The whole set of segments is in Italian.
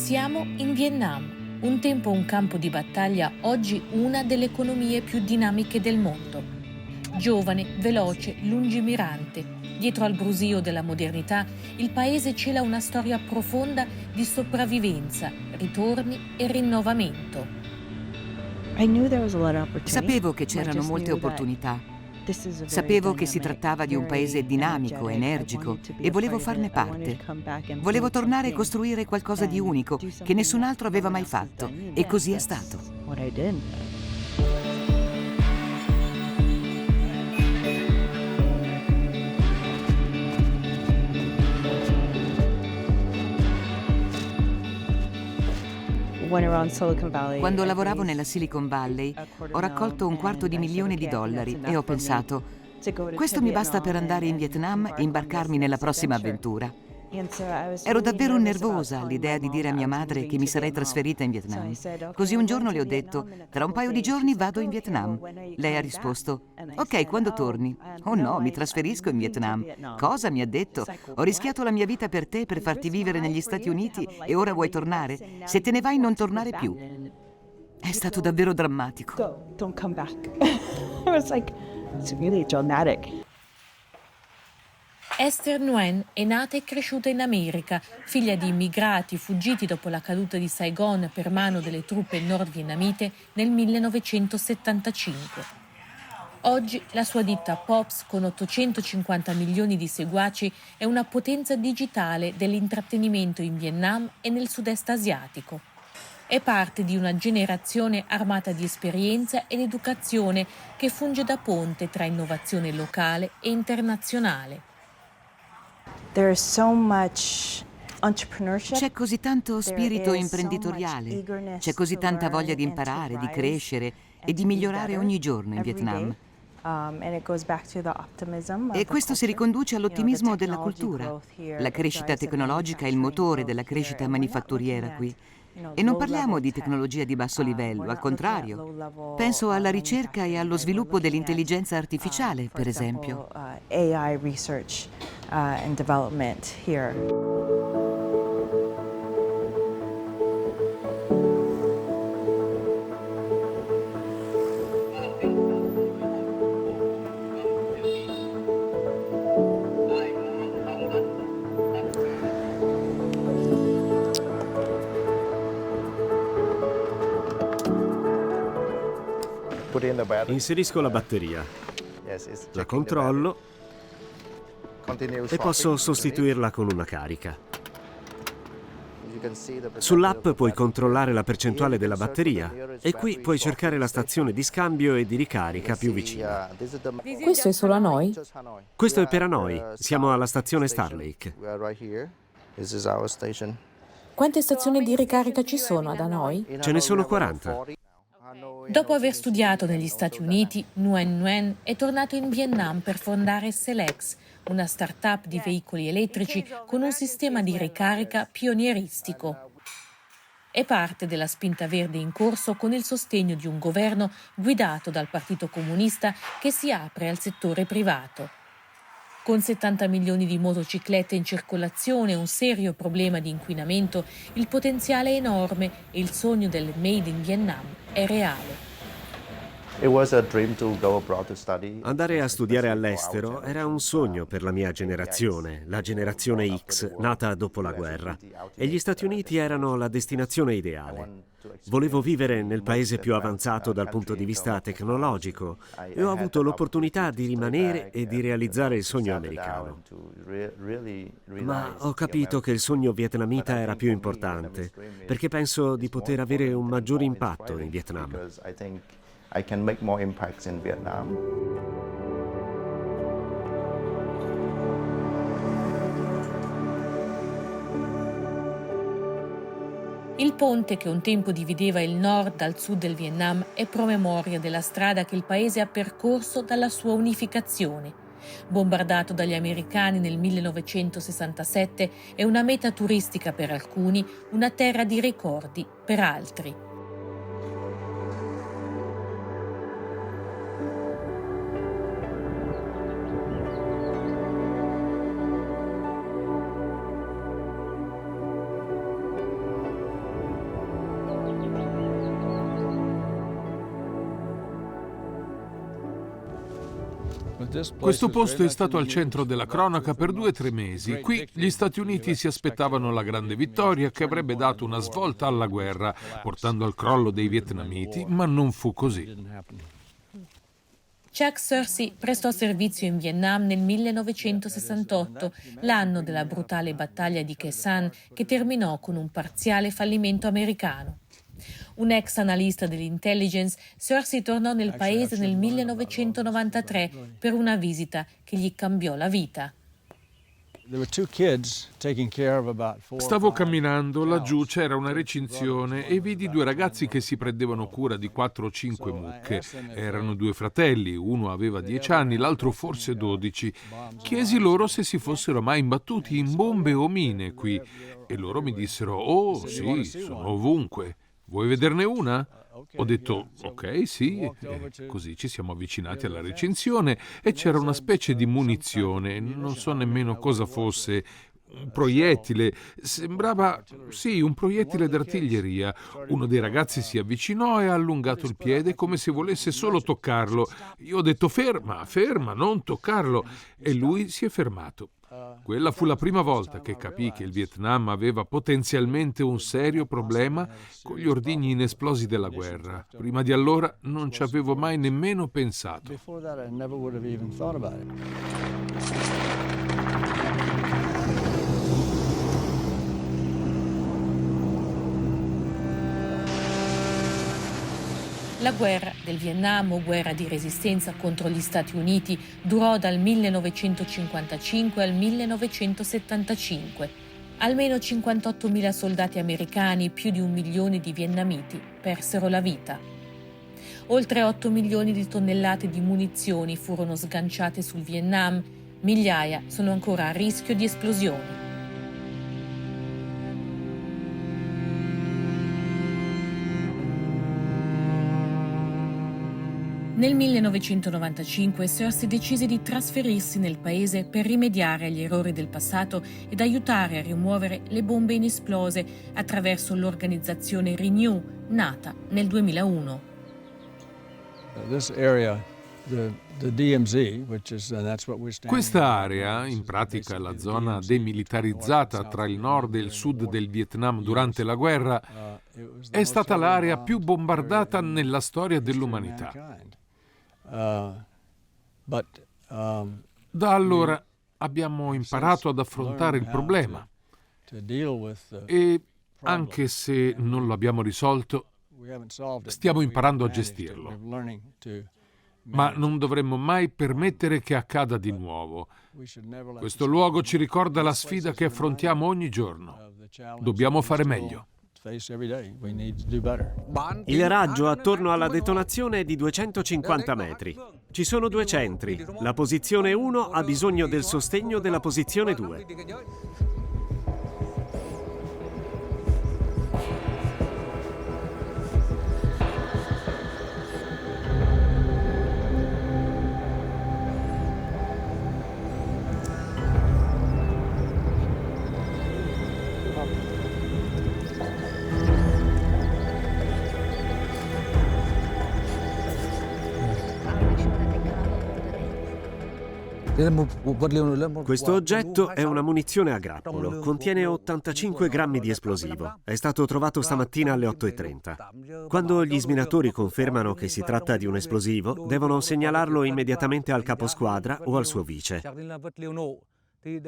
Siamo in Vietnam, un tempo un campo di battaglia, oggi una delle economie più dinamiche del mondo. Giovane, veloce, lungimirante, dietro al brusio della modernità, il paese cela una storia profonda di sopravvivenza, ritorni e rinnovamento. Sapevo che c'erano molte opportunità. Sapevo che si trattava di un paese dinamico, energico e volevo farne parte. Volevo tornare e costruire qualcosa di unico che nessun altro aveva mai fatto e così è stato. Quando lavoravo nella Silicon Valley ho raccolto $250.000 e ho pensato: questo mi basta per andare in Vietnam e imbarcarmi nella prossima avventura. Ero davvero nervosa all'idea di dire a mia madre che mi sarei trasferita in Vietnam. Così un giorno le ho detto: tra un paio di giorni vado in Vietnam. Lei ha risposto: ok, quando torni? Oh no, mi trasferisco in Vietnam. Cosa? Mi ha detto. Ho rischiato la mia vita per te, per farti vivere negli Stati Uniti e ora vuoi tornare? Se te ne vai non tornare più. È stato davvero drammatico. Don't come back. I was like, it's really dramatic. Esther Nguyen è nata e cresciuta in America, figlia di immigrati fuggiti dopo la caduta di Saigon per mano delle truppe nordvietnamite nel 1975. Oggi la sua ditta Pops, con 850 milioni di seguaci, è una potenza digitale dell'intrattenimento in Vietnam e nel sud-est asiatico. È parte di una generazione armata di esperienza ed educazione che funge da ponte tra innovazione locale e internazionale. C'è così tanto spirito imprenditoriale, c'è così tanta voglia di imparare, di crescere e di migliorare ogni giorno in Vietnam. E questo si riconduce all'ottimismo della cultura. La crescita tecnologica è il motore della crescita manifatturiera qui. E non parliamo di tecnologia di basso livello, al contrario. Penso alla ricerca e allo sviluppo dell'intelligenza artificiale, per esempio. AI research and development here. Inserisco la batteria, la controllo e posso sostituirla con una carica. Sull'app puoi controllare la percentuale della batteria e qui puoi cercare la stazione di scambio e di ricarica più vicina. Questo è solo a Hanoi? Questo è per Hanoi, siamo alla stazione Starlake. Quante stazioni di ricarica ci sono ad Hanoi? Ce ne sono 40. Dopo aver studiato negli Stati Uniti, Nguyen Nguyen è tornato in Vietnam per fondare Selex, una start-up di veicoli elettrici con un sistema di ricarica pionieristico. È parte della spinta verde in corso con il sostegno di un governo guidato dal Partito Comunista che si apre al settore privato. Con 70 milioni di motociclette in circolazione e un serio problema di inquinamento, il potenziale è enorme e il sogno del Made in Vietnam è reale. Andare a studiare all'estero era un sogno per la mia generazione, la generazione X, nata dopo la guerra, e gli Stati Uniti erano la destinazione ideale. Volevo vivere nel paese più avanzato dal punto di vista tecnologico e ho avuto l'opportunità di rimanere e di realizzare il sogno americano. Ma ho capito che il sogno vietnamita era più importante, perché penso di poter avere un maggior impatto in Vietnam. I can make more impacts in Vietnam. Il ponte che un tempo divideva il nord dal sud del Vietnam è promemoria della strada che il paese ha percorso dalla sua unificazione. Bombardato dagli americani nel 1967, è una meta turistica per alcuni, una terra di ricordi per altri. Questo posto è stato al centro della cronaca per 2 o 3 mesi. Qui gli Stati Uniti si aspettavano la grande vittoria che avrebbe dato una svolta alla guerra, portando al crollo dei vietnamiti, ma non fu così. Chuck Searcy prestò servizio in Vietnam nel 1968, l'anno della brutale battaglia di Khe Sanh che terminò con un parziale fallimento americano. Un ex analista dell'intelligence, Searcy tornò nel paese nel 1993 per una visita che gli cambiò la vita. Stavo camminando, laggiù c'era una recinzione e vidi 2 ragazzi che si prendevano cura di 4 o 5 mucche. Erano 2 fratelli, uno aveva 10 anni, l'altro forse 12. Chiesi loro se si fossero mai imbattuti in bombe o mine qui e loro mi dissero: «Oh sì, sono ovunque. Vuoi vederne una?» Ho detto ok, sì, e così ci siamo avvicinati alla recinzione e c'era una specie di munizione, non so nemmeno cosa fosse, un proiettile, sembrava, sì, un proiettile d'artiglieria. Uno dei ragazzi si avvicinò e ha allungato il piede come se volesse solo toccarlo. Io ho detto ferma, ferma, non toccarlo, e lui si è fermato. Quella fu la prima volta che capii che il Vietnam aveva potenzialmente un serio problema con gli ordigni inesplosi della guerra. Prima di allora non ci avevo mai nemmeno pensato. La guerra del Vietnam, o guerra di resistenza contro gli Stati Uniti, durò dal 1955 al 1975. Almeno 58.000 soldati americani, più di 1 milione di vietnamiti, persero la vita. Oltre 8 milioni di tonnellate di munizioni furono sganciate sul Vietnam, migliaia sono ancora a rischio di esplosioni. Nel 1995 Searcy decise di trasferirsi nel paese per rimediare agli errori del passato ed aiutare a rimuovere le bombe inesplose attraverso l'organizzazione Renew, nata nel 2001. Questa area, in pratica la zona demilitarizzata tra il nord e il sud del Vietnam durante la guerra, è stata l'area più bombardata nella storia dell'umanità. Da allora abbiamo imparato ad affrontare il problema e, anche se non lo abbiamo risolto, stiamo imparando a gestirlo. Ma non dovremmo mai permettere che accada di nuovo. Questo luogo ci ricorda la sfida che affrontiamo ogni giorno. Dobbiamo fare meglio. Il raggio attorno alla detonazione è di 250 metri. Ci sono 2 centri. La posizione 1 ha bisogno del sostegno della posizione 2. Questo oggetto è una munizione a grappolo, contiene 85 grammi di esplosivo. È stato trovato stamattina alle 8:30. Quando gli sminatori confermano che si tratta di un esplosivo, devono segnalarlo immediatamente al caposquadra o al suo vice.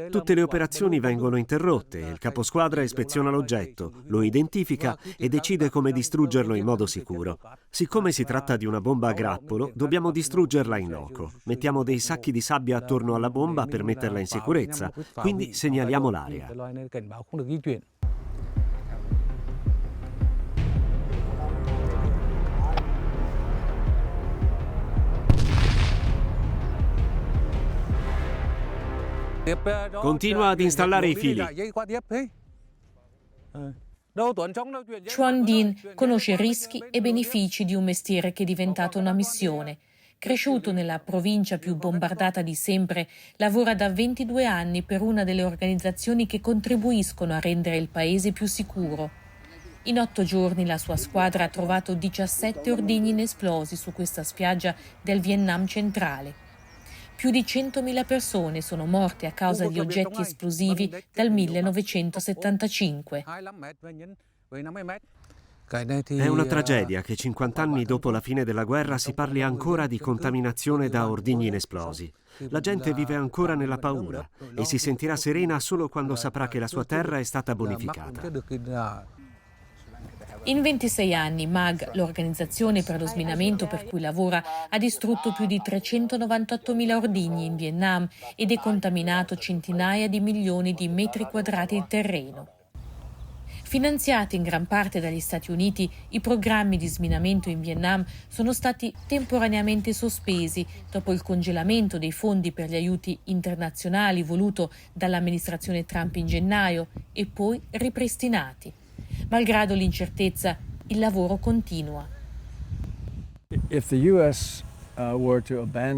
Tutte le operazioni vengono interrotte e il caposquadra ispeziona l'oggetto, lo identifica e decide come distruggerlo in modo sicuro. Siccome si tratta di una bomba a grappolo, dobbiamo distruggerla in loco. Mettiamo dei sacchi di sabbia attorno alla bomba per metterla in sicurezza, quindi segnaliamo l'area. Continua ad installare i fili. Chuan Dinh conosce rischi e benefici di un mestiere che è diventato una missione. Cresciuto nella provincia più bombardata di sempre, lavora da 22 anni per una delle organizzazioni che contribuiscono a rendere il paese più sicuro. In 8 giorni la sua squadra ha trovato 17 ordigni inesplosi su questa spiaggia del Vietnam centrale. Più di 100.000 persone sono morte a causa di oggetti esplosivi dal 1975. È una tragedia che 50 anni dopo la fine della guerra si parli ancora di contaminazione da ordigni inesplosi. La gente vive ancora nella paura e si sentirà serena solo quando saprà che la sua terra è stata bonificata. In 26 anni MAG, l'organizzazione per lo sminamento per cui lavora, ha distrutto più di 398.000 ordigni in Vietnam e decontaminato centinaia di milioni di metri quadrati di terreno. Finanziati in gran parte dagli Stati Uniti, i programmi di sminamento in Vietnam sono stati temporaneamente sospesi dopo il congelamento dei fondi per gli aiuti internazionali voluto dall'amministrazione Trump in gennaio e poi ripristinati. Malgrado l'incertezza, il lavoro continua.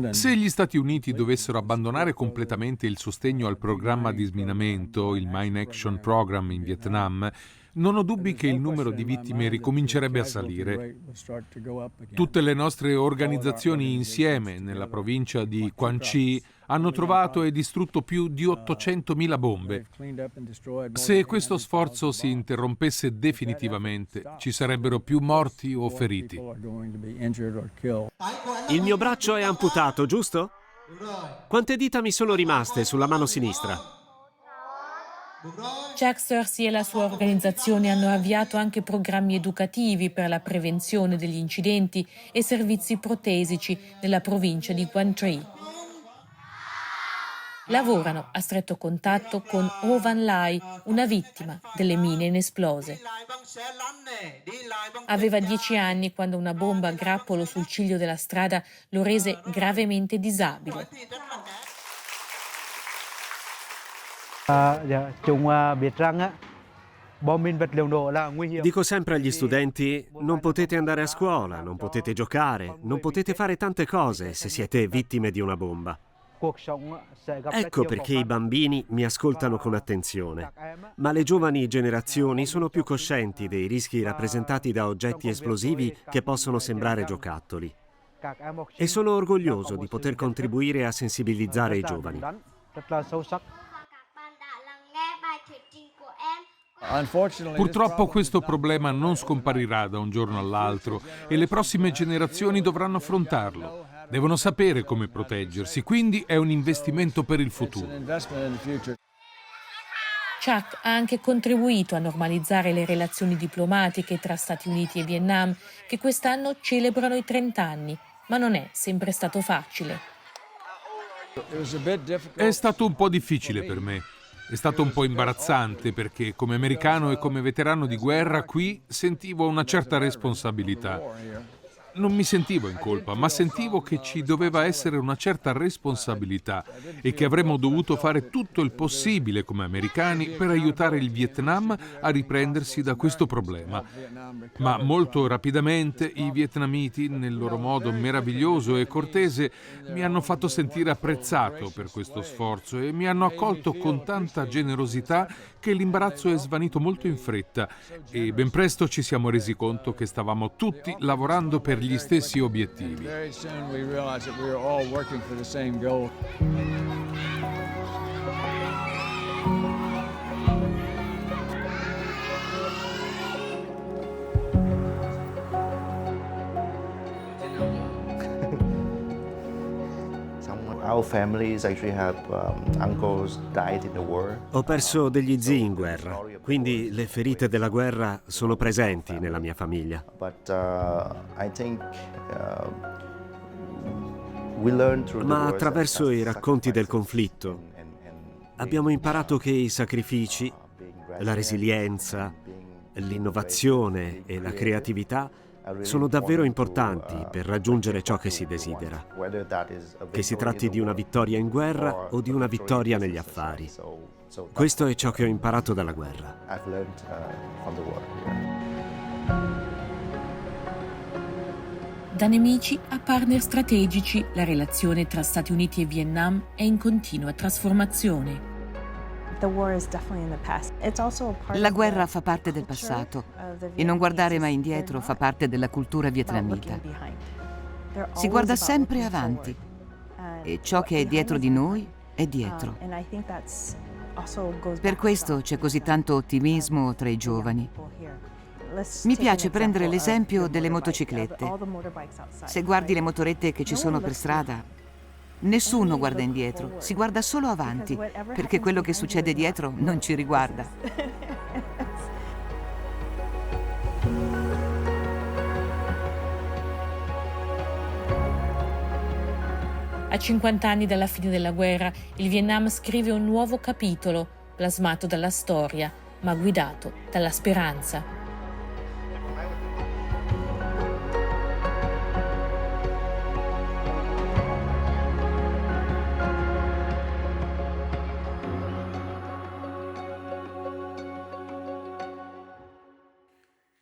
Se gli Stati Uniti dovessero abbandonare completamente il sostegno al programma di sminamento, il Mine Action Program in Vietnam, non ho dubbi che il numero di vittime ricomincerebbe a salire. Tutte le nostre organizzazioni insieme nella provincia di Quang Tri hanno trovato e distrutto più di 800.000 bombe. Se questo sforzo si interrompesse definitivamente, ci sarebbero più morti o feriti. Il mio braccio è amputato, giusto? Quante dita mi sono rimaste sulla mano sinistra? Jack Searcy e la sua organizzazione hanno avviato anche programmi educativi per la prevenzione degli incidenti e servizi protesici nella provincia di Quang Tri. Lavorano a stretto contatto con Ho Van Lai, una vittima delle mine inesplose. Aveva 10 anni quando una bomba a grappolo sul ciglio della strada lo rese gravemente disabile. Dico sempre agli studenti, non potete andare a scuola, non potete giocare, non potete fare tante cose se siete vittime di una bomba. Ecco perché i bambini mi ascoltano con attenzione, ma le giovani generazioni sono più coscienti dei rischi rappresentati da oggetti esplosivi che possono sembrare giocattoli. E sono orgoglioso di poter contribuire a sensibilizzare i giovani. Purtroppo questo problema non scomparirà da un giorno all'altro e le prossime generazioni dovranno affrontarlo. Devono sapere come proteggersi, quindi è un investimento per il futuro. Chuck ha anche contribuito a normalizzare le relazioni diplomatiche tra Stati Uniti e Vietnam, che quest'anno celebrano i 30 anni, ma non è sempre stato facile. È stato un po' difficile per me. È stato un po' imbarazzante perché come americano e come veterano di guerra qui sentivo una certa responsabilità. Non mi sentivo in colpa, ma sentivo che ci doveva essere una certa responsabilità e che avremmo dovuto fare tutto il possibile come americani per aiutare il Vietnam a riprendersi da questo problema. Ma molto rapidamente i vietnamiti, nel loro modo meraviglioso e cortese, mi hanno fatto sentire apprezzato per questo sforzo e mi hanno accolto con tanta generosità che l'imbarazzo è svanito molto in fretta e ben presto ci siamo resi conto che stavamo tutti lavorando per gli stessi obiettivi. Our families actually have uncles died in the war. Ho perso degli zii in guerra, quindi le ferite della guerra sono presenti nella mia famiglia. Ma attraverso i racconti del conflitto abbiamo imparato che i sacrifici, la resilienza, l'innovazione e la creatività sono davvero importanti per raggiungere ciò che si desidera, che si tratti di una vittoria in guerra o di una vittoria negli affari. Questo è ciò che ho imparato dalla guerra. Da nemici a partner strategici, la relazione tra Stati Uniti e Vietnam è in continua trasformazione. La guerra fa parte del passato e non guardare mai indietro fa parte della cultura vietnamita. Si guarda sempre avanti e ciò che è dietro di noi è dietro. Per questo c'è così tanto ottimismo tra i giovani. Mi piace prendere l'esempio delle motociclette. Se guardi le motorette che ci sono per strada, nessuno guarda indietro, si guarda solo avanti, perché quello che succede dietro non ci riguarda. A 50 anni dalla fine della guerra, il Vietnam scrive un nuovo capitolo, plasmato dalla storia, ma guidato dalla speranza.